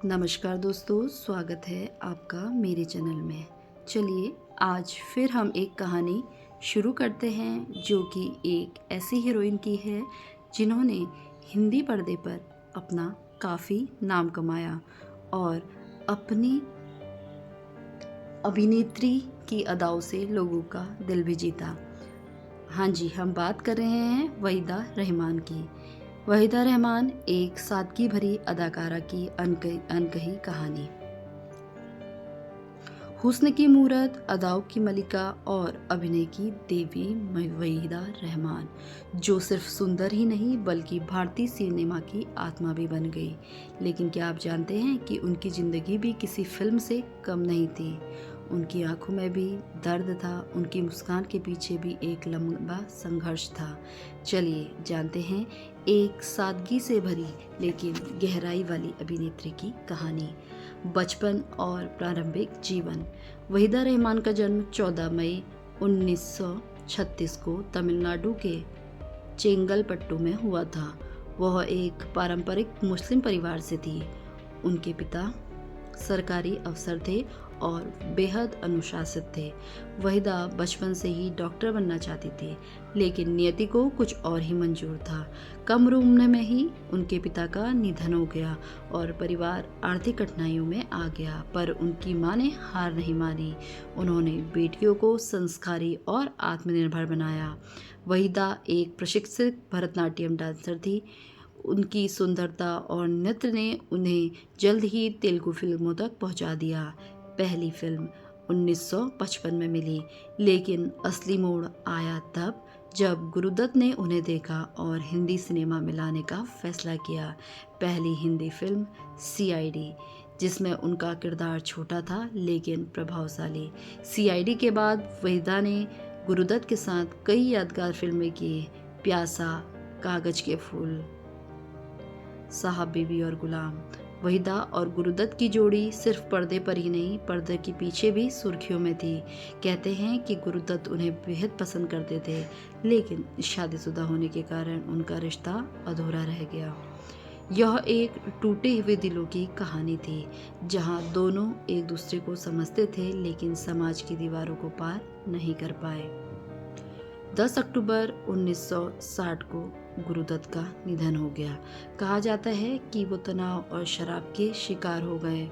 नमस्कार दोस्तों, स्वागत है आपका मेरे चैनल में। चलिए आज फिर हम एक कहानी शुरू करते हैं जो कि एक ऐसी हीरोइन की है जिन्होंने हिंदी पर्दे पर अपना काफ़ी नाम कमाया और अपनी अभिनेत्री की अदाओं से लोगों का दिल भी जीता। हाँ जी, हम बात कर रहे हैं वहीदा रहमान की। वहीदा रहमान एक सादगी भरी अदाकारा की अनकही कहानी। हुस्न की मूरत, अदाओं की मलिका और अभिनय की देवी वहीदा रहमान, जो सिर्फ सुंदर ही नहीं बल्कि भारतीय सिनेमा की आत्मा भी बन गई। लेकिन क्या आप जानते हैं कि उनकी ज़िंदगी भी किसी फिल्म से कम नहीं थी। उनकी आंखों में भी दर्द था, उनकी मुस्कान के पीछे भी एक लंबा संघर्ष था। चलिए जानते हैं एक सादगी से भरी लेकिन गहराई वाली अभिनेत्री की कहानी। बचपन और प्रारंभिक जीवन। वहीदा रहमान का जन्म 14 मई 1936 को तमिलनाडु के चेंगलपट्टू में हुआ था। वह एक पारंपरिक मुस्लिम परिवार से थी। उनके पिता सरकारी अफसर थे और बेहद अनुशासित थे। वहीदा बचपन से ही डॉक्टर बनना चाहती थी, लेकिन नियति को कुछ और ही मंजूर था। कम उम्र में ही उनके पिता का निधन हो गया और परिवार आर्थिक कठिनाइयों में आ गया, पर उनकी मां ने हार नहीं मानी। उन्होंने बेटियों को संस्कारी और आत्मनिर्भर बनाया। वहीदा एक प्रशिक्षित भरतनाट्यम डांसर थी। उनकी सुंदरता और नृत्य ने उन्हें जल्द ही तेलुगु फिल्मों तक पहुंचा दिया। पहली फिल्म 1955 में मिली, लेकिन असली मोड़ आया तब जब गुरुदत्त ने उन्हें देखा और हिंदी सिनेमा में लाने का फैसला किया। पहली हिंदी फिल्म सीआईडी, जिसमें उनका किरदार छोटा था लेकिन प्रभावशाली। सीआईडी के बाद वहीदा ने गुरुदत्त के साथ कई यादगार फिल्में की। प्यासा, कागज के फूल, साहब बीबी और गुलाम। वहीदा और गुरुदत्त की जोड़ी सिर्फ पर्दे पर ही नहीं, पर्दे के पीछे भी सुर्खियों में थी। कहते हैं कि गुरुदत्त उन्हें बेहद पसंद करते थे, लेकिन शादीशुदा होने के कारण उनका रिश्ता अधूरा रह गया। यह एक टूटे हुए दिलों की कहानी थी, जहां दोनों एक दूसरे को समझते थे लेकिन समाज की दीवारों को पार नहीं कर पाए। 10 अक्टूबर 1960 को गुरुदत्त का निधन हो गया। कहा जाता है कि वो तनाव और शराब के शिकार हो गए।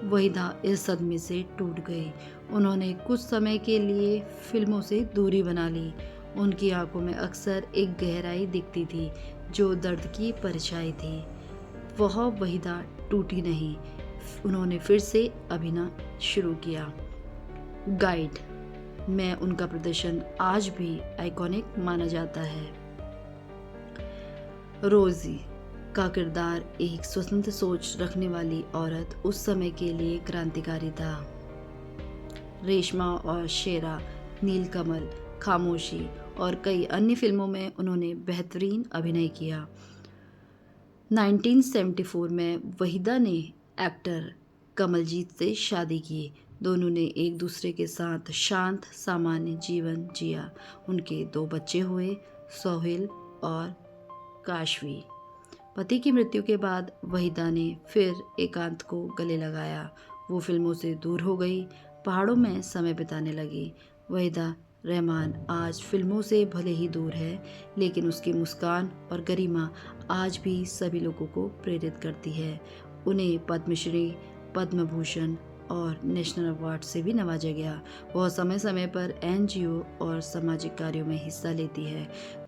वहीदा इस सदमे से टूट गई। उन्होंने कुछ समय के लिए फिल्मों से दूरी बना ली। उनकी आंखों में अक्सर एक गहराई दिखती थी जो दर्द की परछाई थी। वह वहीदा टूटी नहीं। उन्होंने फिर से अभिनय शुरू किया। गाइड में उनका प्रदर्शन आज भी आइकॉनिक माना जाता है। रोजी का किरदार एक स्वतंत्र सोच रखने वाली औरत उस समय के लिए क्रांतिकारी था। रेशमा और शेरा, नीलकमल, खामोशी और कई अन्य फिल्मों में उन्होंने बेहतरीन अभिनय किया। 1974 में वहीदा ने एक्टर कमलजीत से शादी की। दोनों ने एक दूसरे के साथ शांत सामान्य जीवन जिया। उनके 2 बच्चे हुए, सोहेल और काशवी। पति की मृत्यु के बाद वहीदा ने फिर एकांत को गले लगाया। वो फिल्मों से दूर हो गई, पहाड़ों में समय बिताने लगी। वहीदा रहमान आज फिल्मों से भले ही दूर है, लेकिन उसकी मुस्कान और गरिमा आज भी सभी लोगों को प्रेरित करती है। उन्हें पद्मश्री, पद्म भूषण और नेशनल अवार्ड से भी नवाजा गया। वह समय समय पर एनजीओ और सामाजिक कार्यों में हिस्सा लेती है।